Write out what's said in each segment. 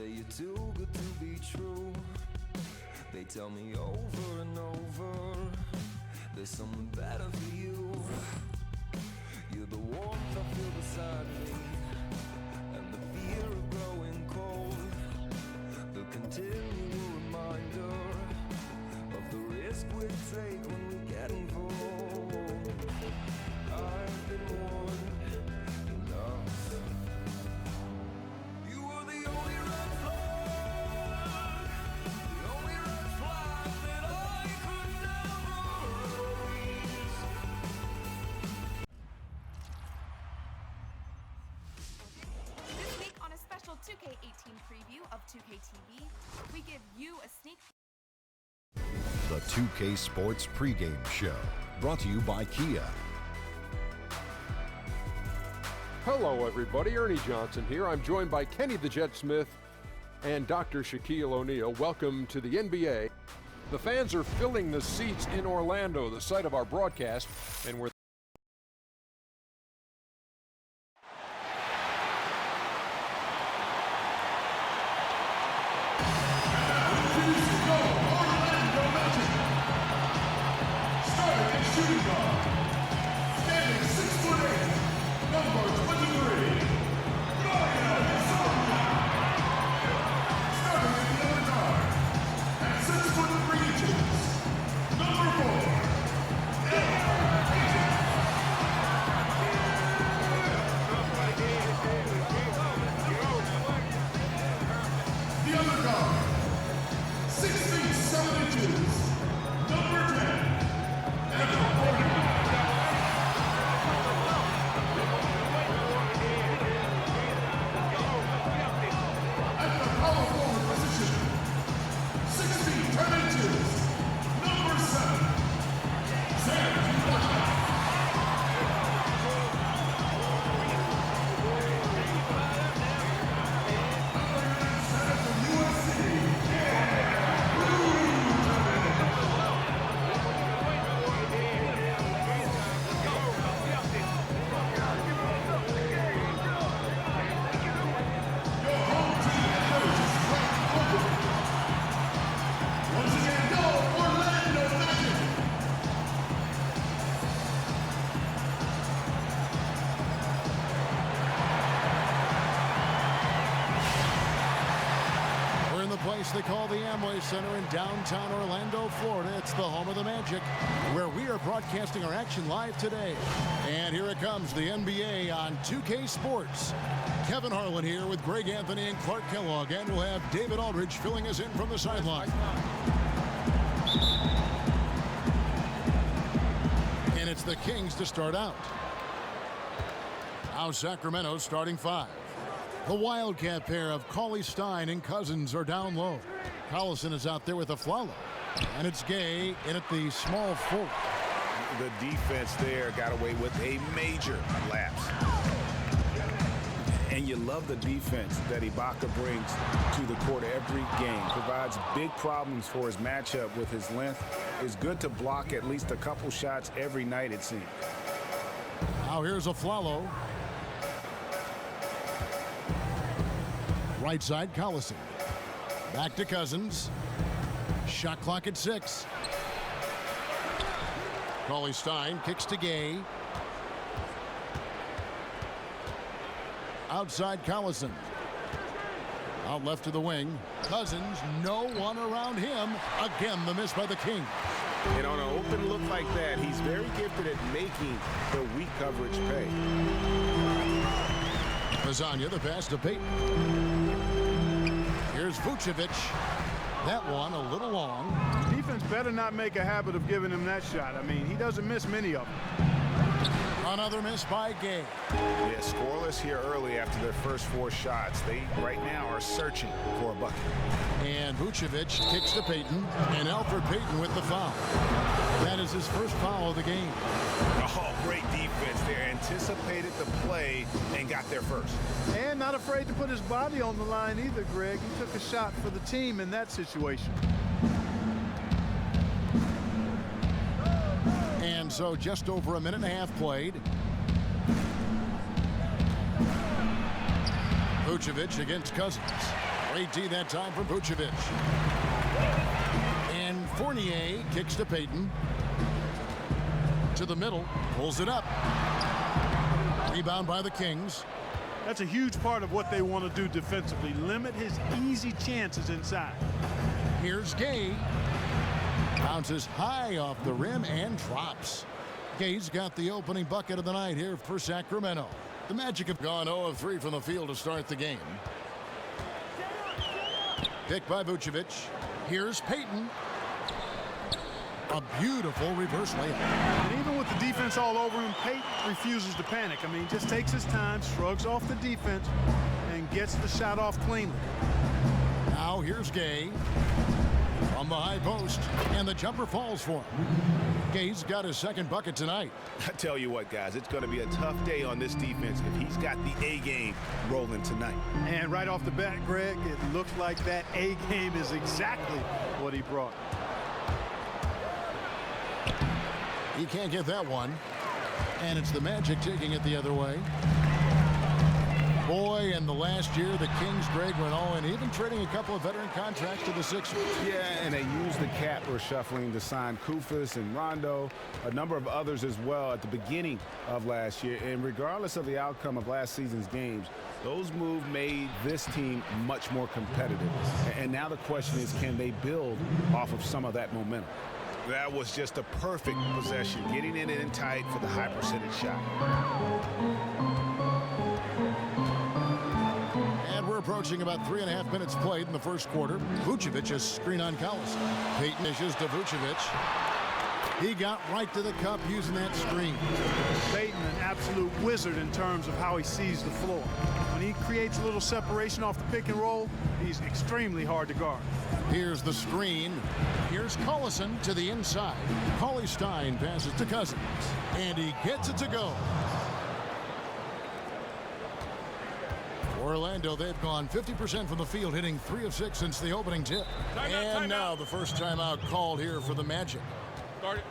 You're too good to be true. They tell me over and over there's someone better for you. You're the warmth I feel beside me, and the fear of growing cold. The continual reminder of the risk we take when we get involved. I've been warned enough. This week on a special 2K18 preview of 2K TV, we give you a sneak peek. The 2K Sports pregame show, brought to you by Kia. Hello, everybody. Ernie Johnson here. I'm joined by Kenny the Jet Smith and Dr. Shaquille O'Neal. Welcome to the NBA. The fans are filling the seats in Orlando, the site of our broadcast, and we're They call the Amway Center in downtown Orlando, Florida. It's the home of the Magic, where we are broadcasting our action live today. And here it comes, the NBA on 2K Sports. Kevin Harlan here with Greg Anthony and Clark Kellogg, and we'll have David Aldridge filling us in from the sideline. And it's the Kings to start out. Now Sacramento starting 5. The Wildcat pair of Cauley Stein and Cousins are down low. Collison is out there with a Flalo. And it's Gay in at the small forward. The defense there got away with a major lapse. And you love the defense that Ibaka brings to the court every game. Provides big problems for his matchup with his length. Is good to block at least a couple shots every night, it seems. Now here's a Flalo. Right side, Collison. Back to Cousins. Shot clock at 6. Cauley Stein kicks to Gay. Outside Collison. Out left to the wing. Cousins, no one around him. Again, the miss by the Kings. And on an open look like that, he's very gifted at making the weak coverage pay. Lasagna, the pass to Payton. Here's Vucevic. That one a little long. Defense better not make a habit of giving him that shot. I mean, he doesn't miss many of them. Another miss by Gay. Yeah, scoreless here early after their first 4 shots. They right now are searching for a bucket. And Vucevic kicks to Payton, and Alfred Payton with the foul. That is his first foul of the game. Oh, great defense there. Anticipated the play and got there first. And not afraid to put his body on the line either, Greg. He took a shot for the team in that situation. And so just over a minute and a half played. Vucevic against Cousins. Great D that time from Vucevic. And Fournier kicks to Payton. To the middle, pulls it up. Rebound by the Kings. That's a huge part of what they want to do defensively. Limit his easy chances inside. Here's Gay. Bounces high off the rim and drops. Gay's got the opening bucket of the night here for Sacramento. The Magic have gone 0 of 3 from the field to start the game. Picked by Vucevic. Here's Payton. A beautiful reverse layup. And even with the defense all over him, Payton refuses to panic. I mean, just takes his time, shrugs off the defense, and gets the shot off cleanly. Now here's Gay. From the high post, and the jumper falls for him. Gay's got his second bucket tonight. I tell you what, guys, it's going to be a tough day on this defense if he's got the A game rolling tonight. And right off the bat, Greg, it looks like that A game is exactly what he brought. He can't get that one. And it's the Magic taking it the other way. Boy, in the last year, the Kings, Greg, went all in, even trading a couple of veteran contracts to the Sixers. Yeah, and they used the cap reshuffling to sign Kufis and Rondo, a number of others as well at the beginning of last year. And regardless of the outcome of last season's games, those moves made this team much more competitive. And now the question is, can they build off of some of that momentum? That was just a perfect possession, getting it in tight for the high percentage shot. And we're approaching about 3.5 minutes played in the first quarter. Vucevic is screen on Collison. Payton issues to Vucevic. He got right to the cup using that screen. Payton, an absolute wizard in terms of how he sees the floor. When he creates a little separation off the pick and roll, he's extremely hard to guard. Here's the screen. Here's Collison to the inside. Cauley Stein passes to Cousins. And he gets it to go. Orlando, they've gone 50% from the field, hitting 3 of 6 since the opening tip. And now the first timeout called here for the Magic. Start it.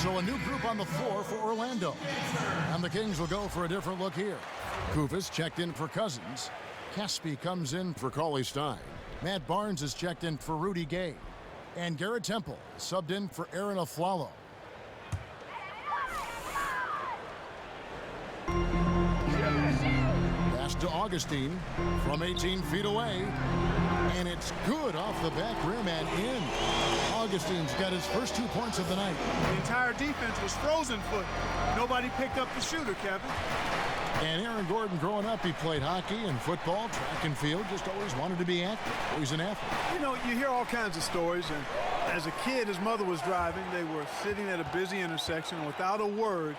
So a new group on the floor for Orlando. And the Kings will go for a different look here. Kufis checked in for Cousins. Caspi comes in for Cauley-Stein. Matt Barnes is checked in for Rudy Gay. And Garrett Temple subbed in for Aaron Aflalo. Pass to Augustine from 18 feet away. And it's good off the back rim and in. Augustine's got his first 2 points of the night. The entire defense was frozen foot. Nobody picked up the shooter, Kevin. And Aaron Gordon, growing up, he played hockey and football, track and field, just always wanted to be active. He's an athlete. You know, you hear all kinds of stories, and as a kid, his mother was driving. They were sitting at a busy intersection, and without a word,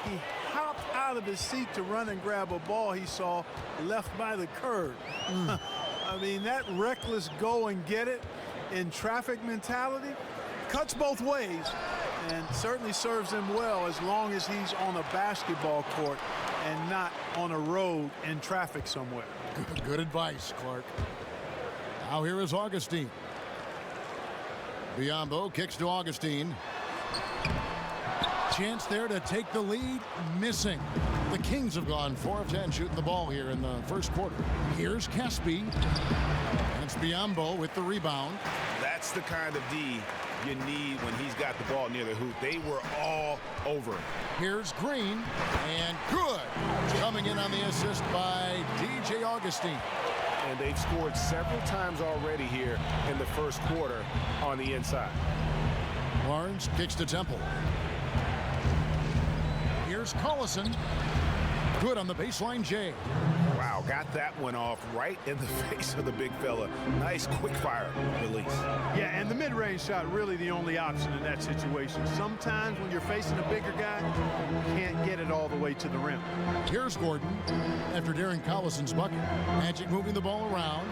he hopped out of his seat to run and grab a ball he saw left by the curb. I mean, that reckless go and get it in traffic mentality cuts both ways and certainly serves him well as long as he's on a basketball court and not on a road in traffic somewhere. Good advice, Clark. Now here is Augustine. Biombo kicks to Augustine. Chance there to take the lead, missing. The Kings have gone 4 of 10 shooting the ball here in the first quarter. Here's Caspi. And it's Biombo with the rebound. That's the kind of D you need when he's got the ball near the hoop. They were all over it. Here's Green, and good. Coming in on the assist by DJ Augustine. And they've scored several times already here in the first quarter on the inside. Barnes kicks to Temple. Here's Collison. Good on the baseline, Jay. Wow, got that one off right in the face of the big fella. Nice quick fire release. Yeah, and the mid-range shot really the only option in that situation. Sometimes when you're facing a bigger guy, you can't get it all the way to the rim. Here's Gordon after Darren Collison's bucket. Magic moving the ball around.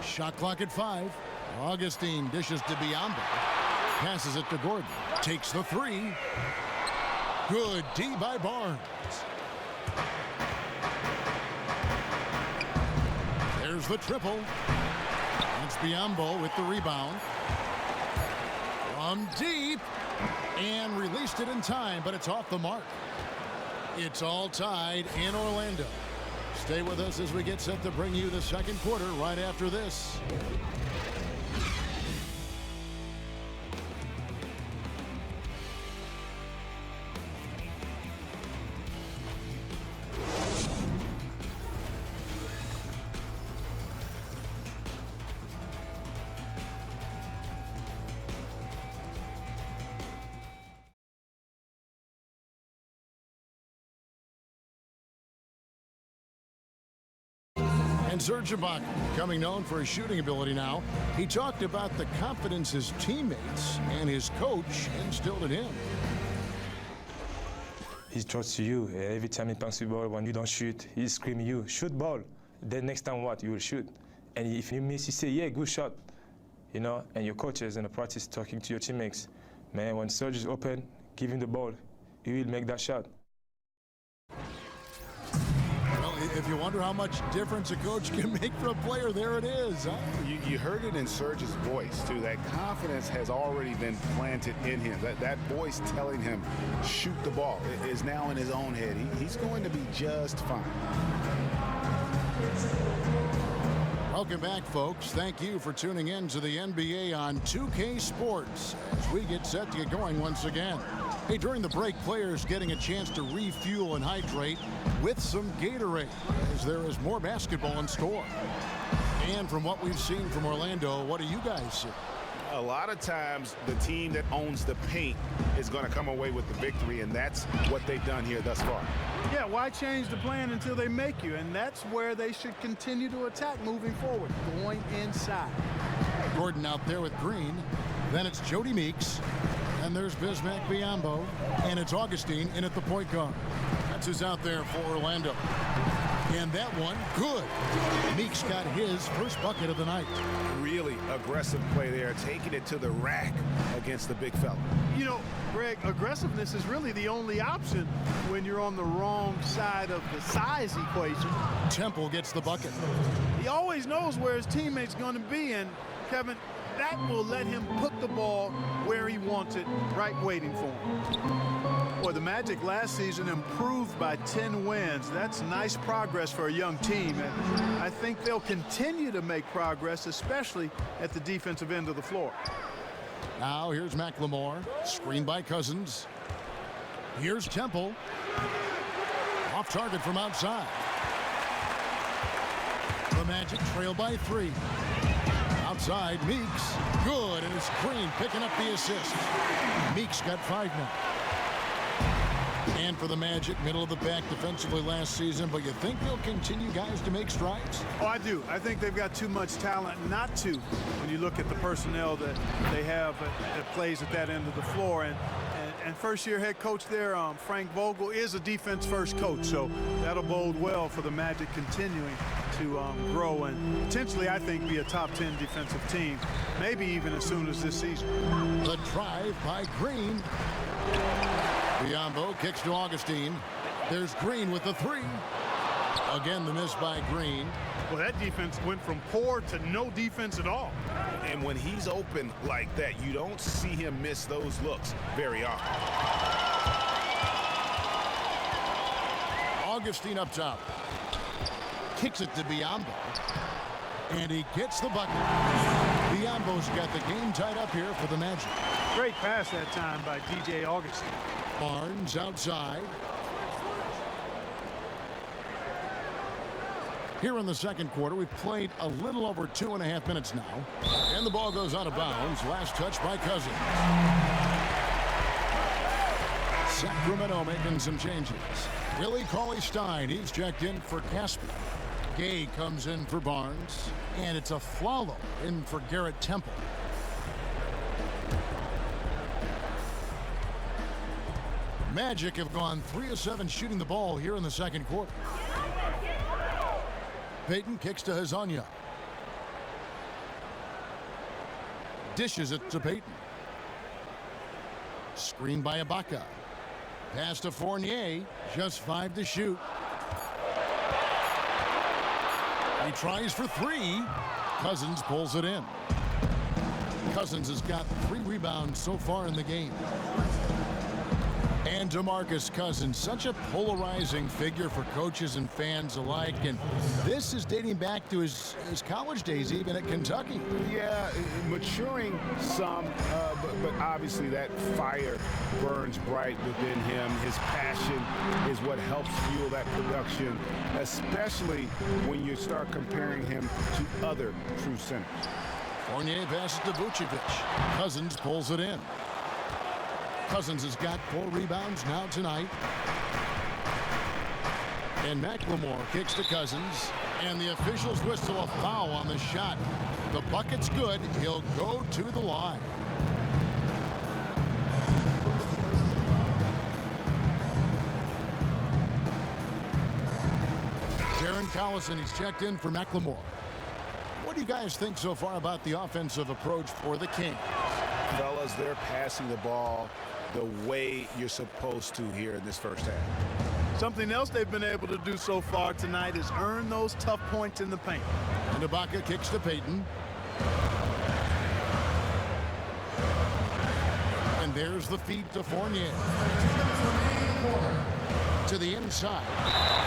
Shot clock at 5. Augustine dishes to Biombo. Passes it to Gordon. Takes the 3. Good D by Barnes. There's the triple. It's Biombo with the rebound. From deep. And released it in time, but it's off the mark. It's all tied in Orlando. Stay with us as we get set to bring you the second quarter right after this. And Serge Ibaka, becoming known for his shooting ability now, he talked about the confidence his teammates and his coach instilled in him. He trusts you. Every time he passes the ball, when you don't shoot, he screams you, shoot ball. Then next time what? You will shoot. And if you miss, you say, yeah, good shot. You know, and your coaches in the practice talking to your teammates. Man, when Serge is open, give him the ball. He will make that shot. If you wonder how much difference a coach can make for a player, there it is. Huh? You heard it in Serge's voice, too. That confidence has already been planted in him. That voice telling him, shoot the ball, is now in his own head. He's going to be just fine. Welcome back, folks. Thank you for tuning in to the NBA on 2K Sports as we get set to get going once again. Hey, during the break, players getting a chance to refuel and hydrate with some Gatorade as there is more basketball in store. And from what we've seen from Orlando, what do you guys see? A lot of times, the team that owns the paint is going to come away with the victory, and that's what they've done here thus far. Yeah, why change the plan until they make you? And that's where they should continue to attack moving forward, going inside. Gordon out there with Green. Then it's Jody Meeks. And there's Bismack Biombo. And it's Augustine in at the point guard. That's who's out there for Orlando. And that one, good. Meeks got his first bucket of the night. Really aggressive play there, taking it to the rack against the big fella. You know, Greg, aggressiveness is really the only option when you're on the wrong side of the size equation. Temple gets the bucket. He always knows where his teammate's going to be, and Kevin, that will let him put the ball where he wants it, right waiting for him. Boy, the Magic last season improved by 10 wins. That's nice progress for a young team, and I think they'll continue to make progress, especially at the defensive end of the floor. Now here's McLemore, screened by Cousins. Here's Temple. Off target from outside. The Magic trail by 3. Outside, Meeks. Good, and it's Green picking up the assist. Meeks got 5 now. And for the Magic, middle of the pack defensively last season, but you think they'll continue, guys, to make strides? Oh, I do. I think they've got too much talent not to when you look at the personnel that they have that plays at that end of the floor. And first-year head coach there, Frank Vogel, is a defense-first coach, so that'll bode well for the Magic continuing to grow and potentially, I think, be a top 10 defensive team, maybe even as soon as this season. The drive by Green. Biombo kicks to Augustine. There's Green with the 3. Again, the miss by Green. Well, that defense went from poor to no defense at all. And when he's open like that, you don't see him miss those looks very often. Augustine up top. Kicks it to Biombo. And he gets the bucket. Biombo's got the game tied up here for the Magic. Great pass that time by DJ Augustine. Barnes outside. Here in the second quarter, we've played a little over 2.5 minutes now. And the ball goes out of bounds. Last touch by Cousins. Sacramento making some changes. Willie Cauley-Stein, he's checked in for Caspi. Gay comes in for Barnes. And it's a Flalo in for Garrett Temple. Magic have gone 3 of 7 shooting the ball here in the second quarter. Payton kicks to Hezonja. Dishes it to Payton. Screen by Ibaka. Pass to Fournier. Just 5 to shoot. He tries for 3. Cousins pulls it in. Cousins has got 3 rebounds so far in the game. And DeMarcus Cousins, such a polarizing figure for coaches and fans alike. And this is dating back to his college days, even at Kentucky. Yeah, maturing some, but obviously that fire burns bright within him. His passion is what helps fuel that production, especially when you start comparing him to other true centers. Fournier passes to Vucevic. Cousins pulls it in. Cousins has got 4 rebounds now tonight. And McLemore kicks to Cousins. And the officials whistle a foul on the shot. The bucket's good. He'll go to the line. Darren Collison, he's checked in for McLemore. What do you guys think so far about the offensive approach for the Kings? Fellas, they're passing the ball the way you're supposed to here in this first half. Something else they've been able to do so far tonight is earn those tough points in the paint. And Ibaka kicks to Payton. And there's the feed to Fournier. To the inside.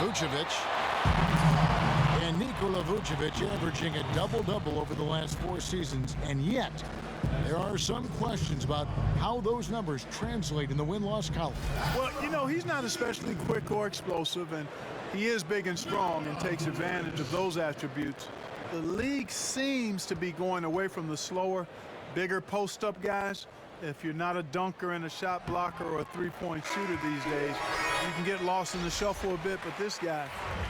Vucevic. And Nikola Vucevic averaging a double-double over the last 4 seasons. And yet, there are some questions about how those numbers translate in the win-loss column. Well, you know, he's not especially quick or explosive, and he is big and strong and takes advantage of those attributes. The league seems to be going away from the slower, bigger post-up guys. If you're not a dunker and a shot blocker or a three-point shooter these days, you can get lost in the shuffle a bit. But this guy,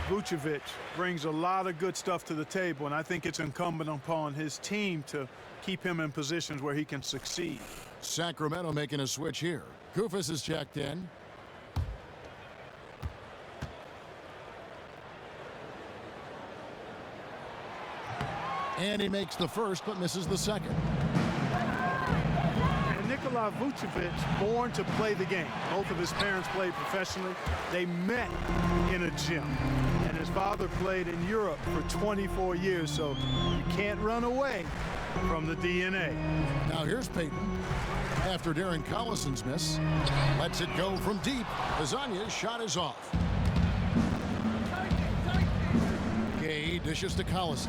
Vucevic, brings a lot of good stuff to the table, and I think it's incumbent upon his team to keep him in positions where he can succeed. Sacramento making a switch here. Koufos is checked in. And he makes the first but misses the second. Nikola Vucevic, born to play the game. Both of his parents played professionally. They met in a gym. And his father played in Europe for 24 years, so you can't run away from the DNA. Now here's Peyton. After Darren Collison's miss, lets it go from deep. Lasagna's shot is off. Gay dishes to Collison.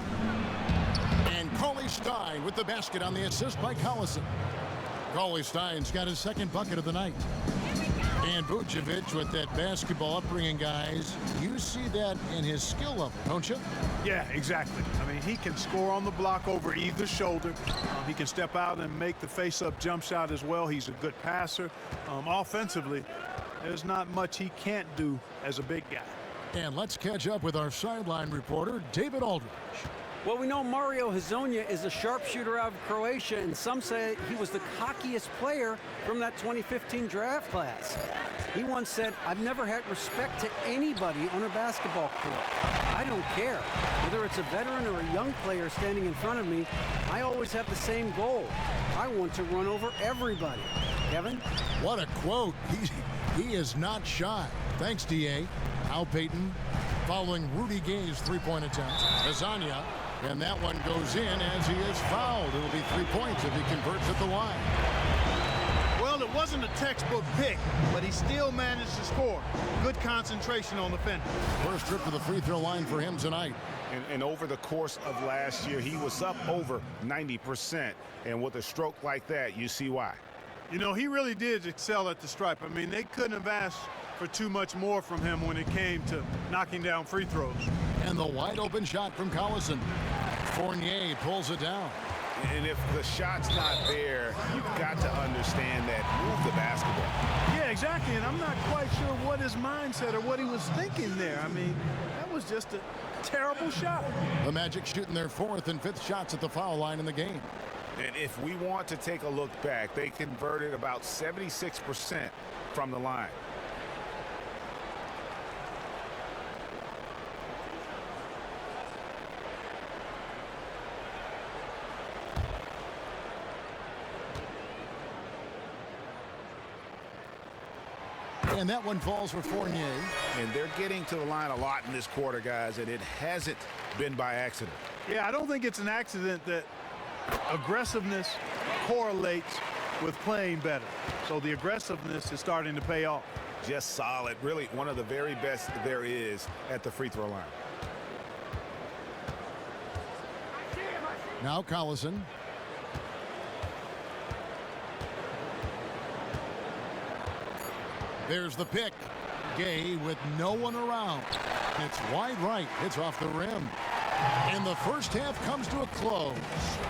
And Cauley Stein with the basket on the assist by Collison. Cauley Stein's got his second bucket of the night. And Vucevic with that basketball upbringing, guys. You see that in his skill level, don't you? Yeah, exactly. I mean, he can score on the block over either shoulder. He can step out and make the face-up jump shot as well. He's a good passer. Offensively, there's not much he can't do as a big guy. And let's catch up with our sideline reporter, David Aldridge. Well, we know Mario Hezonja is a sharpshooter out of Croatia, and some say he was the cockiest player from that 2015 draft class. He once said, "I've never had respect to anybody on a basketball court. I don't care. Whether it's a veteran or a young player standing in front of me, I always have the same goal. I want to run over everybody." Kevin? What a quote. He is not shy. Thanks, D.A. Al Payton following Rudy Gay's three-point attempt. Lasagna. And that one goes in as he is fouled. It'll be 3 points if he converts at the line. Well, it wasn't a textbook pick, but he still managed to score. Good concentration on the fender. First trip to the free throw line for him tonight. And over the course of last year, he was up over 90%. And with a stroke like that, you see why. You know, he really did excel at the stripe. I mean, they couldn't have asked for too much more from him when it came to knocking down free throws. And the wide open shot from Collison. Fournier pulls it down. And if the shot's not there, you've got to understand that. Move the basketball. Yeah, exactly. And I'm not quite sure what his mindset or what he was thinking there. I mean, that was just a terrible shot. The Magic shooting their fourth and fifth shots at the foul line in the game. And if we want to take a look back, they converted about 76% from the line. And that one falls for Fournier. And they're getting to the line a lot in this quarter, guys, and it hasn't been by accident. Yeah, I don't think it's an accident that aggressiveness correlates with playing better. So the aggressiveness is starting to pay off. Just solid. Really one of the very best there is at the free throw line. Now Collison. There's the pick. Gay with no one around. It's wide right. It's off the rim. And the first half comes to a close.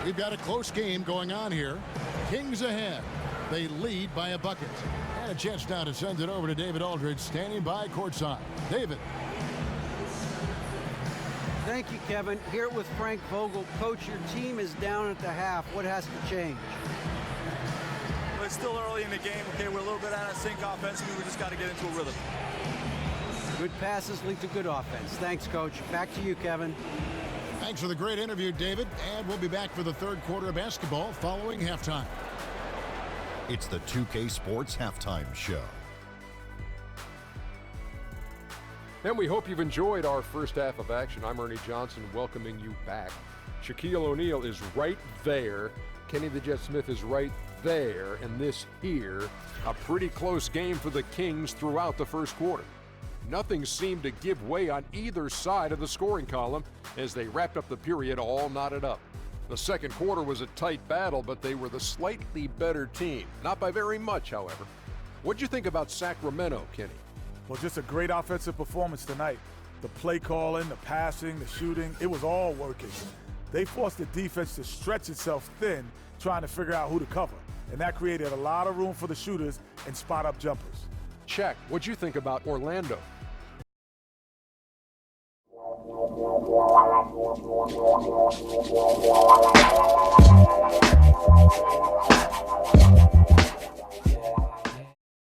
We've got a close game going on here. Kings ahead. They lead by a bucket. And a chance now to send it over to David Aldridge, standing by courtside. David. Thank you, Kevin. Here with Frank Vogel. Coach, your team is down at the half. What has to change? Well, it's still early in the game. Okay, we're a little bit out of sync offensively. We just got to get into a rhythm. Good passes lead to good offense. Thanks, Coach. Back to you, Kevin. Thanks for the great interview, David. And we'll be back for the third quarter of basketball following halftime. It's the 2K Sports Halftime Show. And we hope you've enjoyed our first half of action. I'm Ernie Johnson welcoming you back. Shaquille O'Neal is right there. Kenny the Jet Smith is right there. And this here, a pretty close game for the Kings throughout the first quarter. Nothing seemed to give way on either side of the scoring column as they wrapped up the period all knotted up. The second quarter was a tight battle, but they were the slightly better team. Not by very much, however. What'd you think about Sacramento, Kenny? Well, just a great offensive performance tonight. The play calling, the passing, the shooting, it was all working. They forced the defense to stretch itself thin, trying to figure out who to cover. And that created a lot of room for the shooters and spot-up jumpers. Check. What'd you think about Orlando?